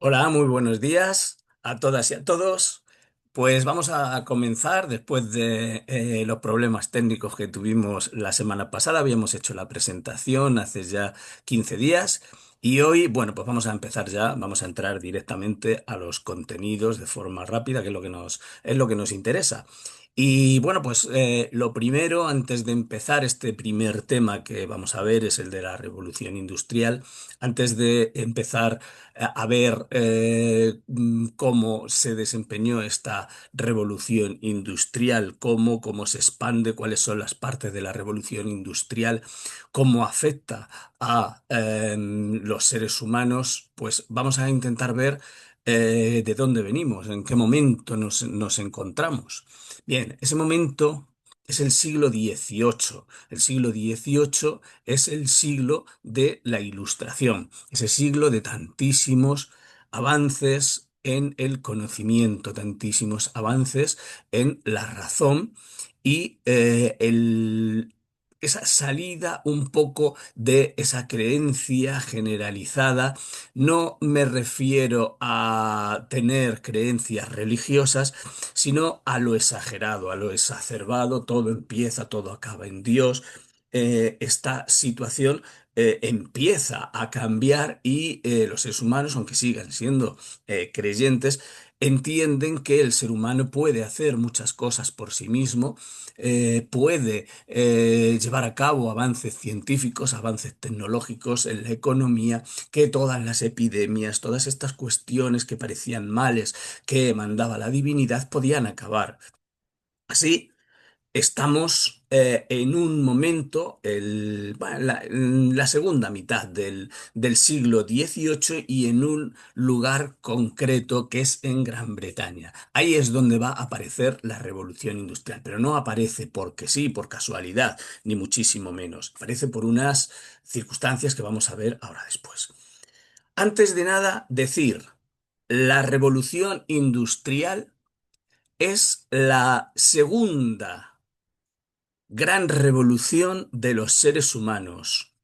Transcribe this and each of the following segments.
Hola, muy buenos días a todas y a todos. Pues vamos a comenzar después de los problemas técnicos que tuvimos la semana pasada. Habíamos hecho la presentación hace ya 15 días y hoy, bueno, pues vamos a empezar ya, vamos a entrar directamente a los contenidos de forma rápida, que es lo que nos interesa. Y bueno, pues lo primero, antes de empezar este primer tema que vamos a ver, es el de la revolución industrial. Antes de empezar a ver cómo se desempeñó esta revolución industrial, cómo se expande, cuáles son las partes de la revolución industrial, cómo afecta a los seres humanos, pues vamos a intentar ver de dónde venimos, en qué momento nos encontramos. Bien, ese momento es el siglo XVIII. El siglo XVIII es el siglo de la Ilustración, ese siglo de tantísimos avances en el conocimiento, tantísimos avances en la razón y esa salida un poco de esa creencia generalizada. No me refiero a tener creencias religiosas, sino a lo exagerado, a lo exacerbado. Todo empieza, todo acaba en Dios. Esta situación empieza a cambiar y los seres humanos, aunque sigan siendo creyentes, entienden que el ser humano puede hacer muchas cosas por sí mismo, puede llevar a cabo avances científicos, avances tecnológicos en la economía, que todas las epidemias, todas estas cuestiones que parecían males que mandaba la divinidad podían acabar. Así, estamos en un momento, bueno, la segunda mitad del siglo XVIII y en un lugar concreto que es en Gran Bretaña. Ahí es donde va a aparecer la revolución industrial, pero no aparece porque sí, por casualidad, ni muchísimo menos. Aparece por unas circunstancias que vamos a ver ahora después. Antes de nada, decir, la revolución industrial es la segunda gran revolución de los seres humanos.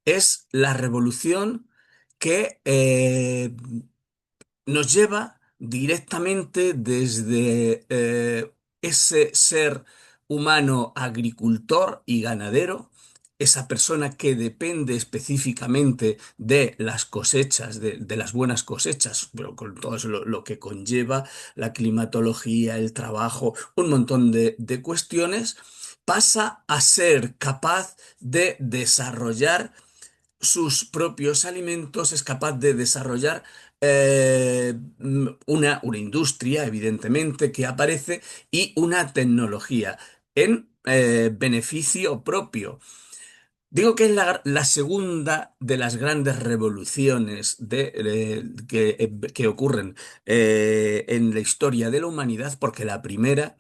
Es la revolución que nos lleva directamente desde ese ser humano agricultor y ganadero, esa persona que depende específicamente de las cosechas, de las buenas cosechas, pero con todo eso lo que conlleva la climatología, el trabajo, un montón de cuestiones, pasa a ser capaz de desarrollar sus propios alimentos, es capaz de desarrollar una industria, evidentemente, que aparece y una tecnología en beneficio propio. Digo que es la segunda de las grandes revoluciones que ocurren en la historia de la humanidad, porque la primera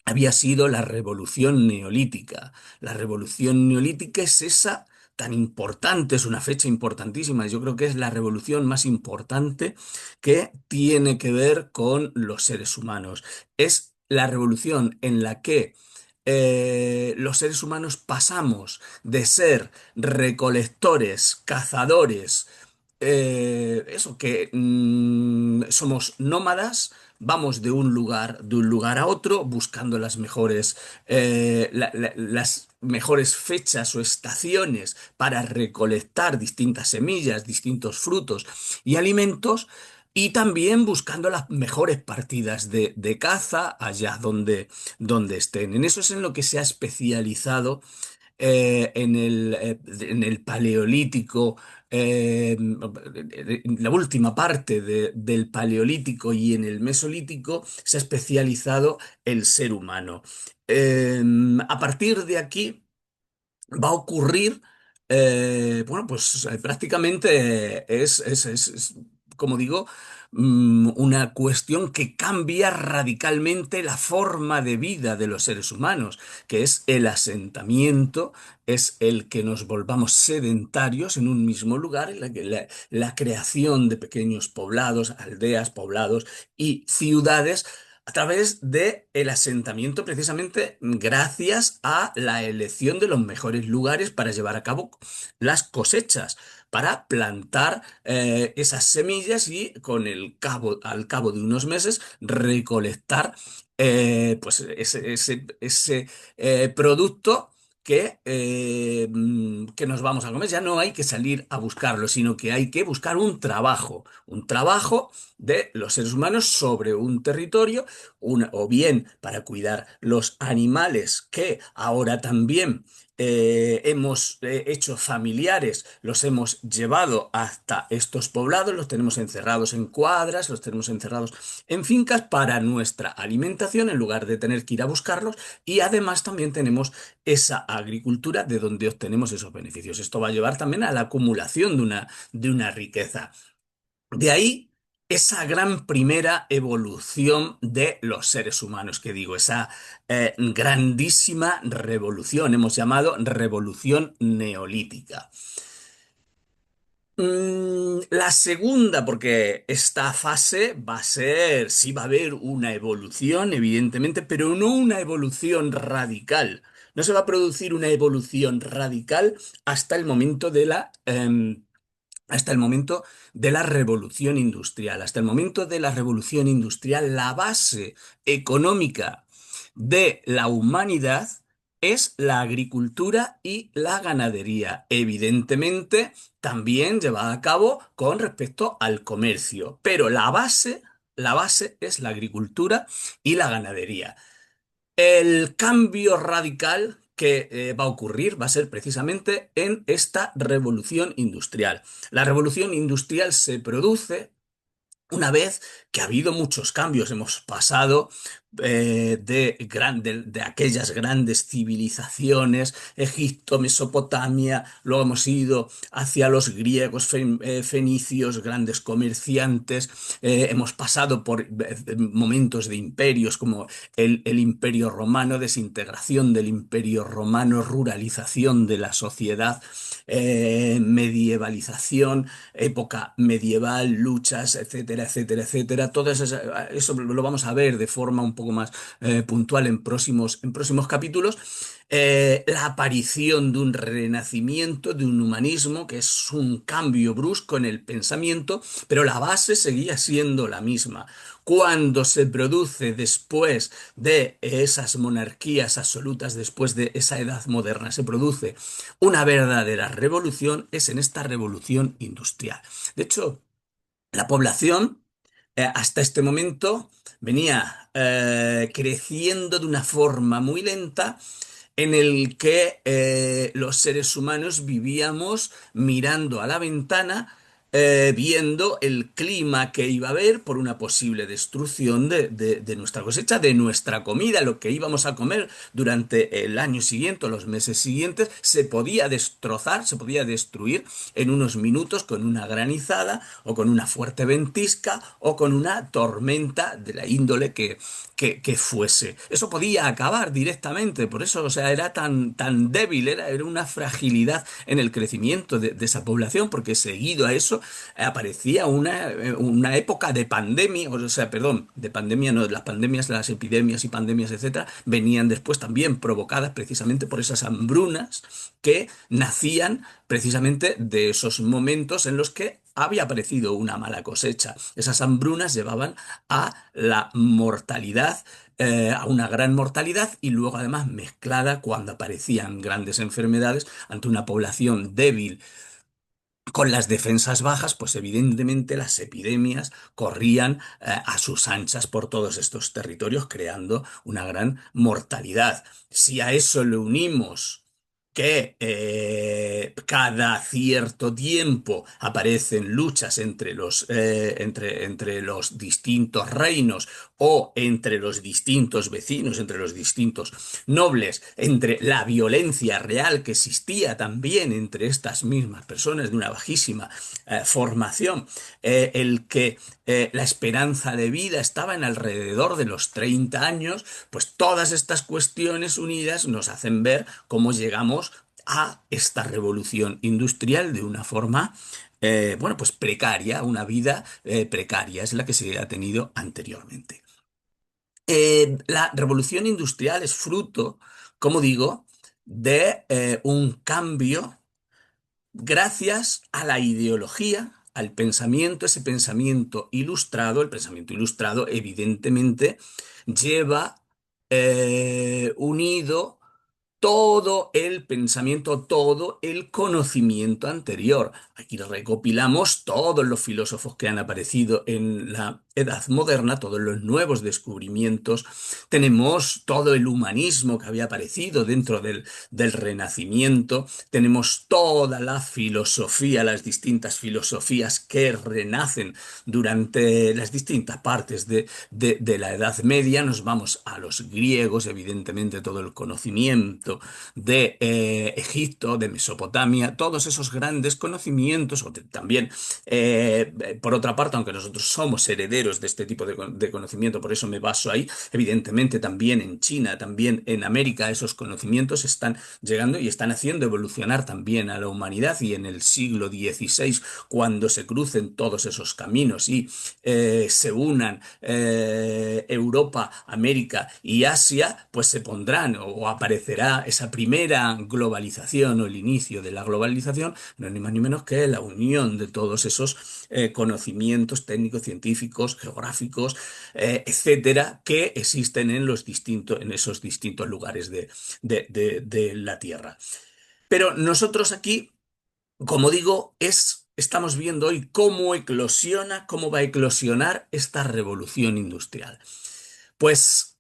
había sido la revolución neolítica. La revolución neolítica es esa tan importante, es una fecha importantísima. Yo creo que es la revolución más importante que tiene que ver con los seres humanos. Es la revolución en la que los seres humanos pasamos de ser recolectores, cazadores, eso que somos nómadas, vamos de un lugar a otro, buscando las mejores fechas o estaciones para recolectar distintas semillas, distintos frutos y alimentos, y también buscando las mejores partidas de caza allá donde estén. En eso es en lo que se ha especializado en el Paleolítico, en la última parte del Paleolítico y en el Mesolítico se ha especializado el ser humano. A partir de aquí va a ocurrir, bueno, pues prácticamente como digo, una cuestión que cambia radicalmente la forma de vida de los seres humanos, que es el asentamiento, es el que nos volvamos sedentarios en un mismo lugar, en la creación de pequeños poblados, aldeas, poblados y ciudades A través de el asentamiento, precisamente gracias a la elección de los mejores lugares para llevar a cabo las cosechas, para plantar esas semillas y al cabo de unos meses recolectar pues ese producto que nos vamos a comer. Ya no hay que salir a buscarlo, sino que hay que buscar un trabajo de los seres humanos sobre un territorio, o bien para cuidar los animales que ahora también hemos hecho familiares, los hemos llevado hasta estos poblados, los tenemos encerrados en cuadras, los tenemos encerrados en fincas para nuestra alimentación en lugar de tener que ir a buscarlos, y además también tenemos esa agricultura de donde obtenemos esos beneficios. Esto va a llevar también a la acumulación de una riqueza. De ahí esa gran primera evolución de los seres humanos, que digo, esa grandísima revolución, hemos llamado revolución neolítica. La segunda, porque esta fase va a ser, sí va a haber una evolución, evidentemente, pero no una evolución radical. No se va a producir una evolución radical hasta el momento hasta el momento de la revolución industrial. Hasta el momento de la revolución industrial, la base económica de la humanidad es la agricultura y la ganadería. Evidentemente, también llevada a cabo con respecto al comercio, pero la base es la agricultura y la ganadería. El cambio radical que va a ocurrir va a ser precisamente en esta revolución industrial. La revolución industrial se produce una vez que ha habido muchos cambios. Hemos pasado de aquellas grandes civilizaciones, Egipto, Mesopotamia, luego hemos ido hacia los griegos, fenicios, grandes comerciantes, hemos pasado por momentos de imperios como el Imperio Romano, desintegración del Imperio Romano, ruralización de la sociedad, medievalización, época medieval, luchas, etcétera, etcétera, etcétera. Todo eso lo vamos a ver de forma un poco más puntual en próximos capítulos. La aparición de un renacimiento, de un humanismo, que es un cambio brusco en el pensamiento, pero la base seguía siendo la misma. Cuando se produce después de esas monarquías absolutas, después de esa edad moderna, se produce una verdadera revolución, es en esta revolución industrial. De hecho, la población hasta este momento venía creciendo de una forma muy lenta, en el que los seres humanos vivíamos mirando a la ventana, viendo el clima que iba a haber por una posible destrucción de nuestra cosecha, de nuestra comida, lo que íbamos a comer durante el año siguiente o los meses siguientes, se podía destrozar, se podía destruir en unos minutos con una granizada o con una fuerte ventisca o con una tormenta de la índole que fuese. Eso podía acabar directamente, por eso, o sea, era tan débil, era una fragilidad en el crecimiento de esa población, porque seguido a eso aparecía una época de pandemia, o sea, perdón, de pandemia no, las pandemias, las epidemias y pandemias, etcétera, venían después también provocadas precisamente por esas hambrunas que nacían precisamente de esos momentos en los que había aparecido una mala cosecha. Esas hambrunas llevaban a la mortalidad, a una gran mortalidad, y luego además mezclada cuando aparecían grandes enfermedades ante una población débil con las defensas bajas, pues evidentemente las epidemias corrían a sus anchas por todos estos territorios, creando una gran mortalidad. Si a eso le unimos que cada cierto tiempo aparecen luchas entre los distintos reinos, o entre los distintos vecinos, entre los distintos nobles, entre la violencia real que existía también entre estas mismas personas de una bajísima formación, el que la esperanza de vida estaba en alrededor de los 30 años, pues todas estas cuestiones unidas nos hacen ver cómo llegamos a esta revolución industrial de una forma, bueno, pues precaria, una vida precaria, es la que se ha tenido anteriormente. La revolución industrial es fruto, como digo, de un cambio gracias a la ideología, al pensamiento, ese pensamiento ilustrado. El pensamiento ilustrado evidentemente lleva unido todo el pensamiento, todo el conocimiento anterior. Aquí recopilamos todos los filósofos que han aparecido en la Edad Moderna, todos los nuevos descubrimientos. Tenemos todo el humanismo que había aparecido dentro del Renacimiento. Tenemos toda la filosofía, las distintas filosofías que renacen durante las distintas partes de la Edad Media. Nos vamos a los griegos, evidentemente todo el conocimiento de Egipto, de Mesopotamia, todos esos grandes conocimientos, también, por otra parte, aunque nosotros somos herederos de este tipo de conocimiento, por eso me baso ahí, evidentemente también en China, también en América, esos conocimientos están llegando y están haciendo evolucionar también a la humanidad, y en el siglo XVI, cuando se crucen todos esos caminos y se unan Europa, América y Asia, pues se pondrán o aparecerá esa primera globalización o el inicio de la globalización, no es ni más ni menos que la unión de todos esos conocimientos técnicos, científicos, geográficos, etcétera, que existen en esos distintos lugares de la Tierra. Pero nosotros aquí, como digo, estamos viendo hoy cómo eclosiona, cómo va a eclosionar esta revolución industrial. Pues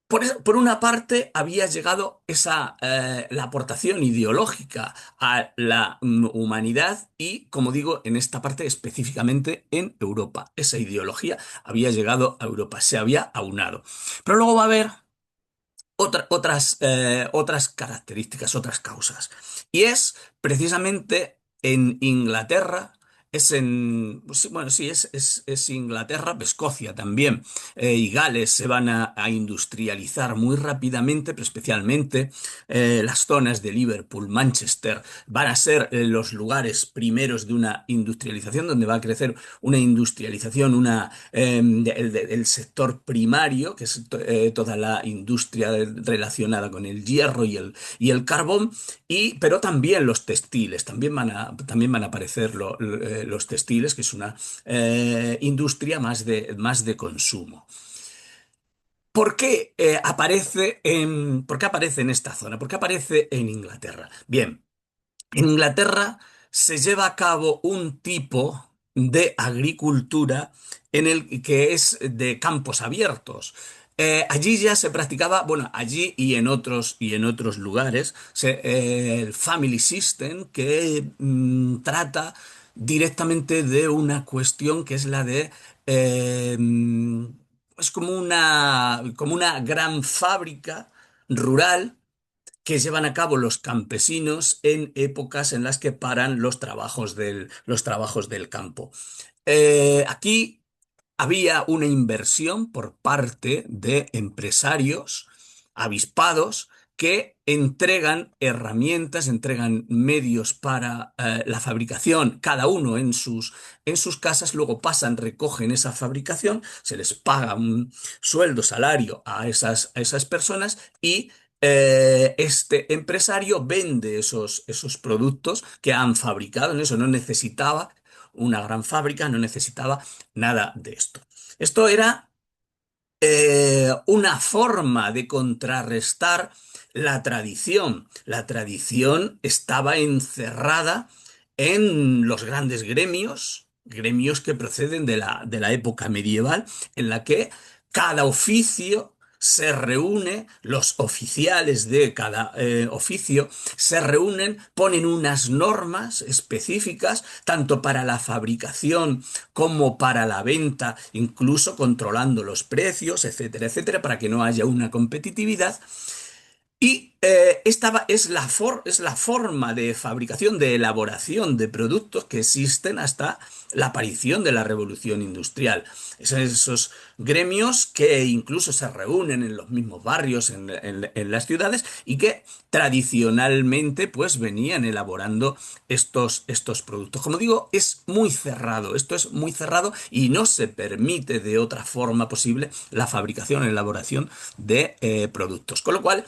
por una parte había llegado la aportación ideológica a la humanidad y, como digo, en esta parte específicamente en Europa. Esa ideología había llegado a Europa, se había aunado. Pero luego va a haber otras características, otras causas. Y es precisamente en Inglaterra, sí, bueno, sí, es Inglaterra, Escocia también, y Gales se van a industrializar muy rápidamente, pero especialmente las zonas de Liverpool, Manchester, van a ser los lugares primeros de una industrialización, donde va a crecer una industrialización, el sector primario, que es toda la industria relacionada con el hierro y el carbón, pero también los textiles, también van a aparecer los textiles, que es una industria más de consumo. ¿Por qué aparece en esta zona? ¿Por qué aparece en Inglaterra? Bien, en Inglaterra se lleva a cabo un tipo de agricultura en el que es de campos abiertos. Allí ya se practicaba, bueno, allí y en otros lugares, el Family System, que trata directamente de una cuestión que es la de es como una gran fábrica rural que llevan a cabo los campesinos en épocas en las que paran los trabajos del campo. Aquí había una inversión por parte de empresarios avispados que entregan herramientas, entregan medios para la fabricación, cada uno en sus casas, luego pasan, recogen esa fabricación, se les paga un sueldo, salario a esas personas, y este empresario vende esos productos que han fabricado. En eso no necesitaba una gran fábrica, no necesitaba nada de esto. Esto era una forma de contrarrestar la tradición. La tradición estaba encerrada en los grandes gremios que proceden de la época medieval, en la que cada oficio se reúne, los oficiales de cada oficio se reúnen, ponen unas normas específicas, tanto para la fabricación como para la venta, incluso controlando los precios, etcétera, etcétera, para que no haya una competitividad. Y es la forma de fabricación, de elaboración de productos que existen hasta la aparición de la revolución industrial. Son esos gremios que incluso se reúnen en los mismos barrios, en las ciudades, y que tradicionalmente pues venían elaborando estos productos. Como digo, es muy cerrado, esto es muy cerrado y no se permite de otra forma posible la fabricación, elaboración de productos. Con lo cual,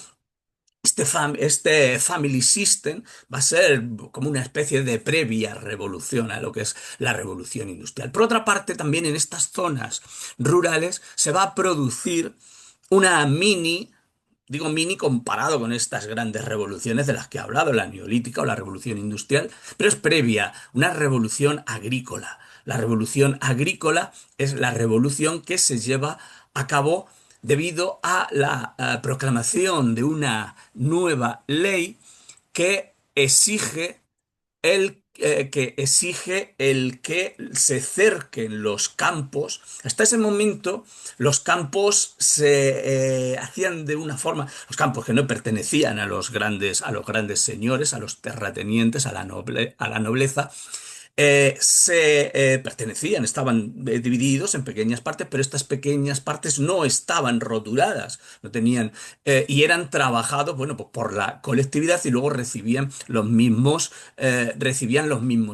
este Family System va a ser como una especie de previa revolución a lo que es la revolución industrial. Por otra parte, también en estas zonas rurales se va a producir una mini, digo mini comparado con estas grandes revoluciones de las que he hablado, la neolítica o la revolución industrial, pero es previa, una revolución agrícola. La revolución agrícola es la revolución que se lleva a cabo debido a la proclamación de una nueva ley que exige el que se cerquen los campos. Hasta ese momento, los campos se hacían de una forma, los campos que no pertenecían a los grandes señores, a los terratenientes, a la nobleza, pertenecían, estaban divididos en pequeñas partes, pero estas pequeñas partes no estaban roturadas, no tenían, y eran trabajados, bueno, pues por la colectividad y luego recibían los mismos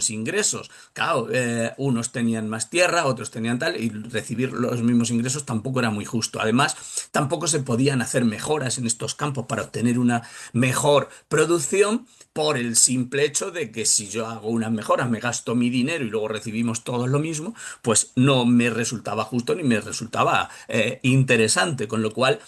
ingresos. Claro, unos tenían más tierra, otros tenían tal, y recibir los mismos ingresos tampoco era muy justo. Además, tampoco se podían hacer mejoras en estos campos para obtener una mejor producción por el simple hecho de que si yo hago unas mejoras, me gasto mi dinero y luego recibimos todos lo mismo, pues no me resultaba justo ni me resultaba interesante, con lo cual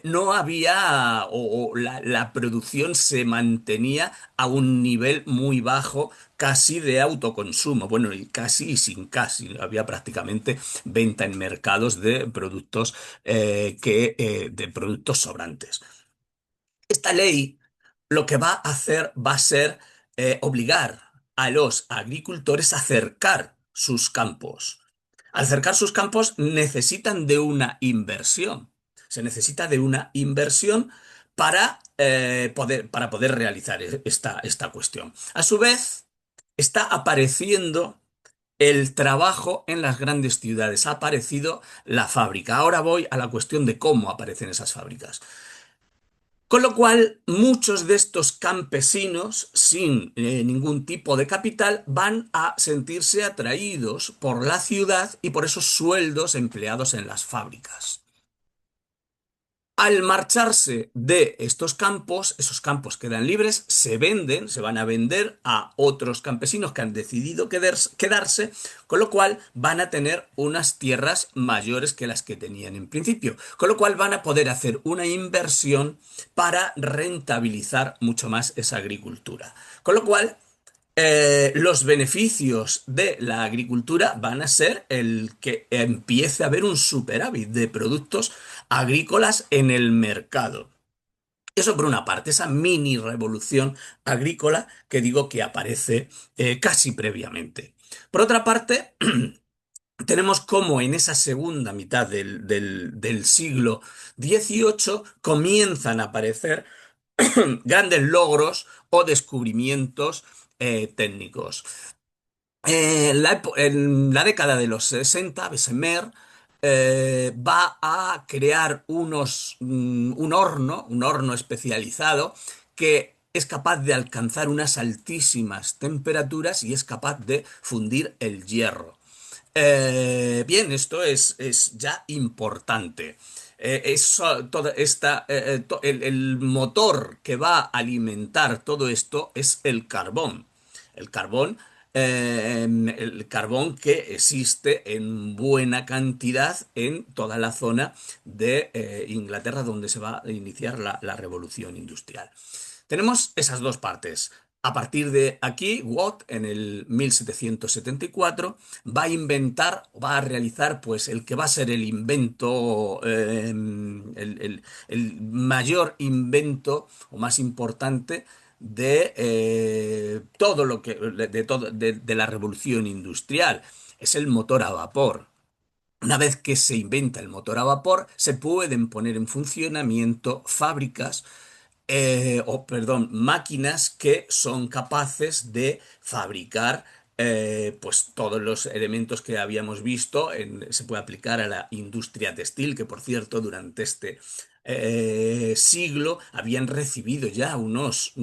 no había o la producción se mantenía a un nivel muy bajo, casi de autoconsumo. Bueno, y casi y sin casi. Había prácticamente venta en mercados de productos de productos sobrantes. Esta ley lo que va a hacer va a ser obligar a los agricultores a cercar sus campos. Al cercar sus campos necesitan de una inversión. Se necesita de una inversión para poder realizar esta cuestión. A su vez, está apareciendo el trabajo en las grandes ciudades. Ha aparecido la fábrica. Ahora voy a la cuestión de cómo aparecen esas fábricas. Con lo cual, muchos de estos campesinos, sin ningún tipo de capital, van a sentirse atraídos por la ciudad y por esos sueldos empleados en las fábricas. Al marcharse de estos campos, esos campos quedan libres, se venden, se van a vender a otros campesinos que han decidido quedarse, con lo cual van a tener unas tierras mayores que las que tenían en principio, con lo cual van a poder hacer una inversión para rentabilizar mucho más esa agricultura. Con lo cual, los beneficios de la agricultura van a ser el que empiece a haber un superávit de productos agrícolas en el mercado. Eso por una parte, esa mini revolución agrícola que digo que aparece casi previamente. Por otra parte, tenemos cómo en esa segunda mitad del siglo XVIII comienzan a aparecer grandes logros o descubrimientos técnicos. En la década de los 60, Bessemer va a crear un horno especializado que es capaz de alcanzar unas altísimas temperaturas y es capaz de fundir el hierro. Bien, esto es ya importante. Toda el motor que va a alimentar todo esto es el carbón. El carbón, el carbón que existe en buena cantidad en toda la zona de Inglaterra donde se va a iniciar la revolución industrial. Tenemos esas dos partes. A partir de aquí, Watt, en el 1774, va a inventar, va a realizar, pues, el que va a ser el invento, el mayor invento o más importante de todo lo que, de la revolución industrial. Es el motor a vapor. Una vez que se inventa el motor a vapor, se pueden poner en funcionamiento fábricas, perdón, máquinas que son capaces de fabricar pues todos los elementos que habíamos visto. Se puede aplicar a la industria textil, que por cierto, durante este siglo habían recibido ya unos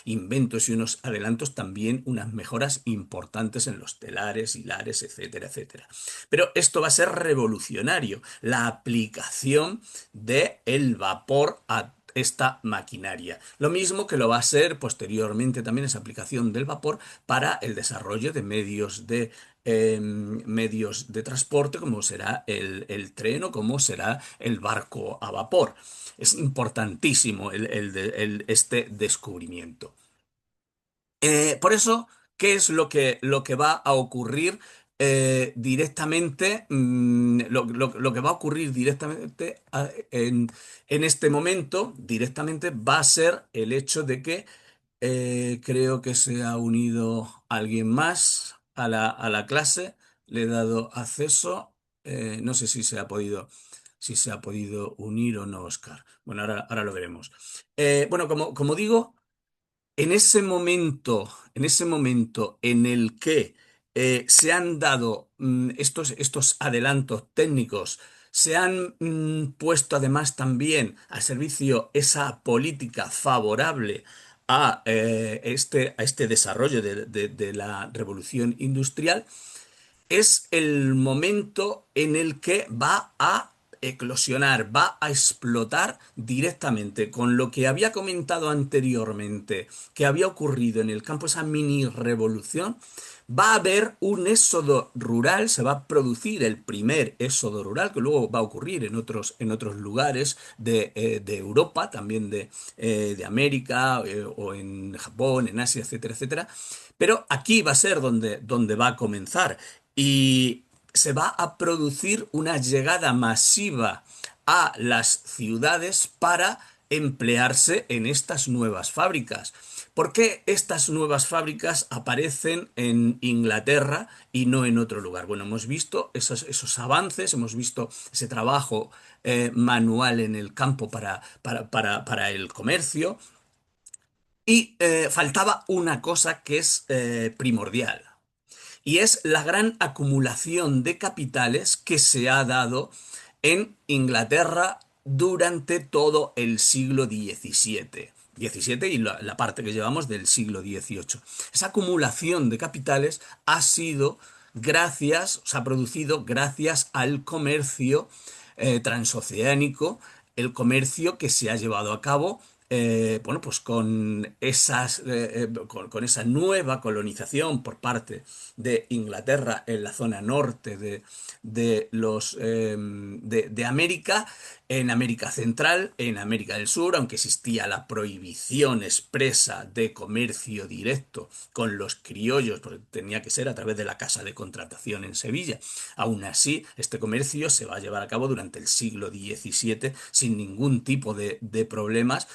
inventos y unos adelantos, también unas mejoras importantes en los telares, hilares, etcétera, etcétera. Pero esto va a ser revolucionario, la aplicación del vapor a esta maquinaria. Lo mismo que lo va a ser posteriormente también esa aplicación del vapor para el desarrollo de medios de transporte, como será el tren o como será el barco a vapor. Es importantísimo este descubrimiento. Por eso, ¿qué es lo que va a ocurrir directamente? Lo que va a ocurrir directamente en este momento, directamente, va a ser el hecho de que creo que se ha unido alguien más a la clase. Le he dado acceso. No sé si se ha podido unir o no, Oscar. Bueno, ahora lo veremos. Bueno, como digo. En ese momento en el que se han dado estos adelantos técnicos, se han puesto además también al servicio esa política favorable a este desarrollo de la revolución industrial, es el momento en el que va a eclosionar, va a explotar directamente con lo que había comentado anteriormente, que había ocurrido en el campo, esa mini revolución. Va a haber un éxodo rural, se va a producir el primer éxodo rural, que luego va a ocurrir en otros lugares de Europa, también de América, o en Japón, en Asia, etcétera, etcétera. Pero aquí va a ser donde va a comenzar. Y se va a producir una llegada masiva a las ciudades para emplearse en estas nuevas fábricas. ¿Por qué estas nuevas fábricas aparecen en Inglaterra y no en otro lugar? Bueno, hemos visto esos avances, hemos visto ese trabajo manual en el campo para el comercio, y faltaba una cosa que es primordial. Y es la gran acumulación de capitales que se ha dado en Inglaterra durante todo el siglo XVII y la parte que llevamos del siglo XVIII. Esa acumulación de capitales se ha producido gracias al comercio transoceánico, el comercio que se ha llevado a cabo, bueno, pues con esa nueva colonización por parte de Inglaterra en la zona norte de América, en América Central, en América del Sur, aunque existía la prohibición expresa de comercio directo con los criollos, porque tenía que ser a través de la Casa de Contratación en Sevilla. Aún así, este comercio se va a llevar a cabo durante el siglo XVII sin ningún tipo de problemas,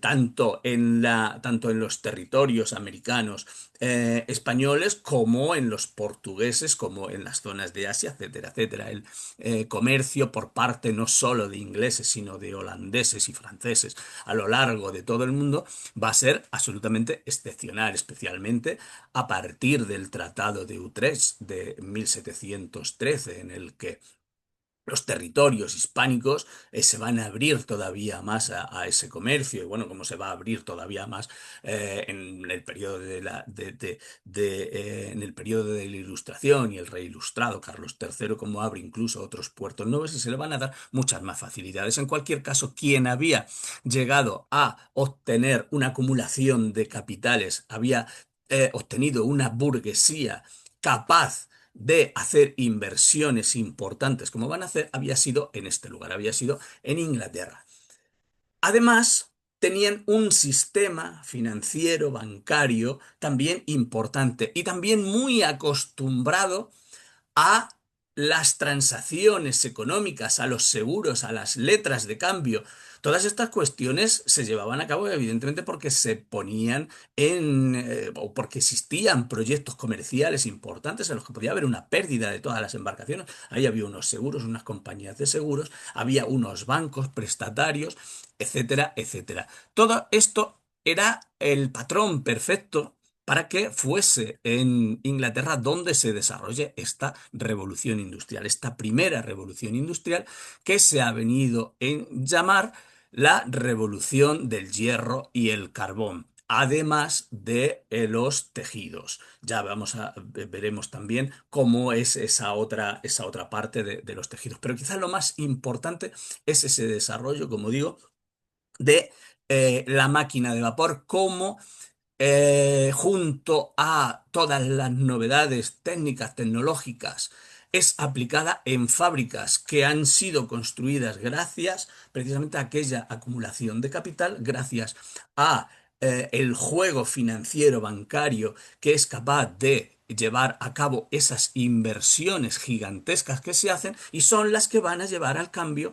tanto en los territorios americanos españoles, como en los portugueses, como en las zonas de Asia, etcétera, etcétera. El comercio por parte no solo de ingleses, sino de holandeses y franceses a lo largo de todo el mundo va a ser absolutamente excepcional, especialmente a partir del Tratado de Utrecht de 1713, en el que los territorios hispánicos se van a abrir todavía más a ese comercio. Y bueno, como se va a abrir todavía más en el periodo en el periodo de la Ilustración, y el rey ilustrado Carlos III, como abre incluso otros puertos nuevos, y se le van a dar muchas más facilidades. En cualquier caso, quien había llegado a obtener una acumulación de capitales, había obtenido una burguesía capaz de hacer inversiones importantes como van a hacer, había sido en este lugar, había sido en Inglaterra. Además, tenían un sistema financiero, bancario, también importante y también muy acostumbrado a las transacciones económicas, a los seguros, a las letras de cambio. Todas estas cuestiones se llevaban a cabo evidentemente porque se ponían o porque existían proyectos comerciales importantes en los que podía haber una pérdida de todas las embarcaciones. Ahí había unos seguros, unas compañías de seguros, había unos bancos prestatarios, etcétera, etcétera. Todo esto era el patrón perfecto para que fuese en Inglaterra donde se desarrolle esta revolución industrial, esta primera revolución industrial que se ha venido en llamar la revolución del hierro y el carbón, además de los tejidos. Ya veremos también cómo es esa otra parte de los tejidos. Pero quizás lo más importante es ese desarrollo, como digo, de la máquina de vapor como junto a todas las novedades técnicas, tecnológicas, es aplicada en fábricas que han sido construidas gracias precisamente a aquella acumulación de capital, gracias a el juego financiero bancario que es capaz de llevar a cabo esas inversiones gigantescas que se hacen y son las que van a llevar al cambio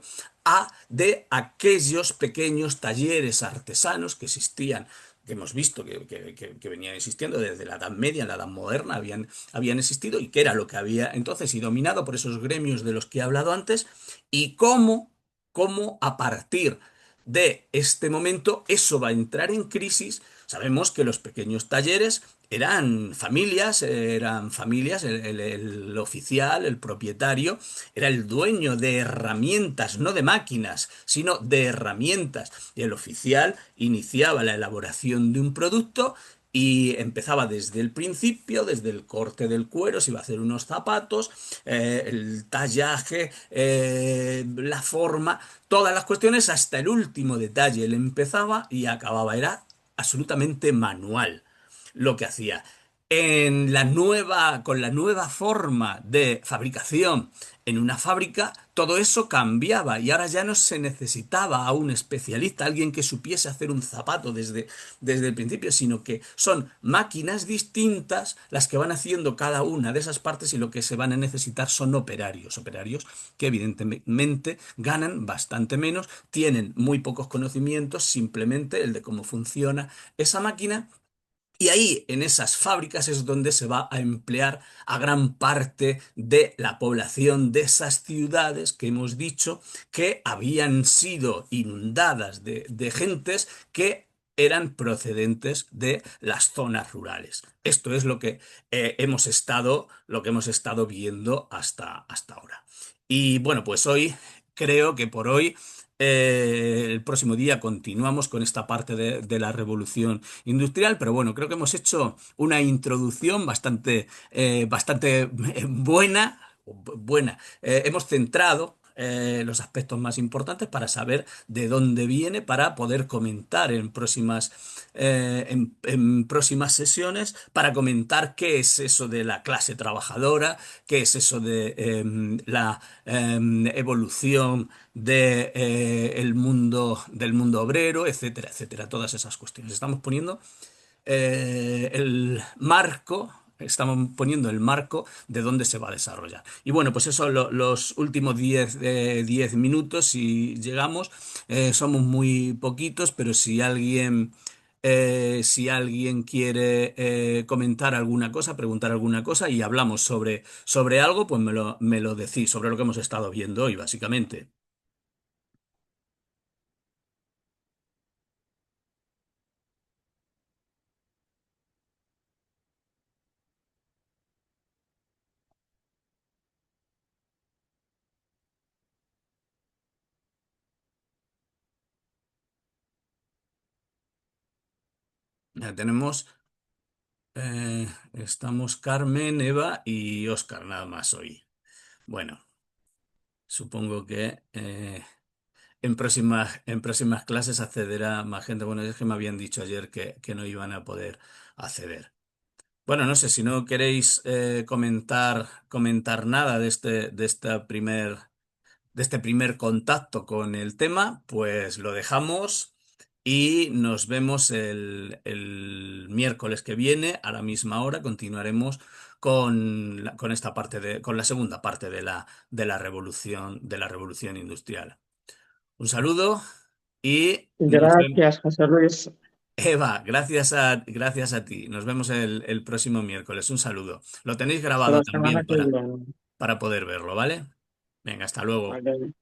de aquellos pequeños talleres artesanos que existían, que hemos visto que venían existiendo desde la Edad Media, en la Edad Moderna, habían existido y que era lo que había entonces y dominado por esos gremios de los que he hablado antes, y cómo a partir de este momento eso va a entrar en crisis. Sabemos que los pequeños talleres eran familias, el oficial, el propietario, era el dueño de herramientas, no de máquinas, sino de herramientas. Y el oficial iniciaba la elaboración de un producto y empezaba desde el principio, desde el corte del cuero, si iba a hacer unos zapatos, el tallaje, la forma, todas las cuestiones hasta el último detalle. Él empezaba y acababa, era absolutamente manual lo que hacía. Con la nueva forma de fabricación en una fábrica, todo eso cambiaba y ahora ya no se necesitaba a un especialista, alguien que supiese hacer un zapato desde el principio, sino que son máquinas distintas las que van haciendo cada una de esas partes y lo que se van a necesitar son operarios, operarios que evidentemente ganan bastante menos, tienen muy pocos conocimientos, simplemente el de cómo funciona esa máquina, y ahí, en esas fábricas, es donde se va a emplear a gran parte de la población de esas ciudades que hemos dicho que habían sido inundadas de gentes que eran procedentes de las zonas rurales. Esto es lo que hemos estado viendo hasta ahora. Y bueno, pues hoy creo que por hoy el próximo día continuamos con esta parte de la revolución industrial, pero bueno, creo que hemos hecho una introducción bastante buena. Hemos centrado los aspectos más importantes para saber de dónde viene, para poder comentar en próximas sesiones, para comentar qué es eso de la clase trabajadora, qué es eso de la evolución del mundo obrero, etcétera, etcétera, todas esas cuestiones. Estamos poniendo el marco de dónde se va a desarrollar. Y bueno, pues eso, los últimos 10 minutos, si llegamos, somos muy poquitos, pero si alguien quiere comentar alguna cosa, preguntar alguna cosa y hablamos sobre algo, pues me lo decís, sobre lo que hemos estado viendo hoy, básicamente. Ya tenemos, estamos Carmen, Eva y Óscar nada más hoy. Bueno, supongo que en próximas clases accederá más gente. Bueno, es que me habían dicho ayer que no iban a poder acceder. Bueno, no sé si no queréis comentar nada de este primer contacto con el tema, pues lo dejamos y nos vemos el miércoles que viene, a la misma hora, continuaremos con esta parte con la segunda parte de la revolución industrial. Un saludo y nos vemos. Gracias, José Luis. Eva, gracias a ti. Nos vemos el próximo miércoles. Un saludo. Lo tenéis Hasta grabado la semana también que viene. para poder verlo, ¿vale? Venga, hasta luego. Vale.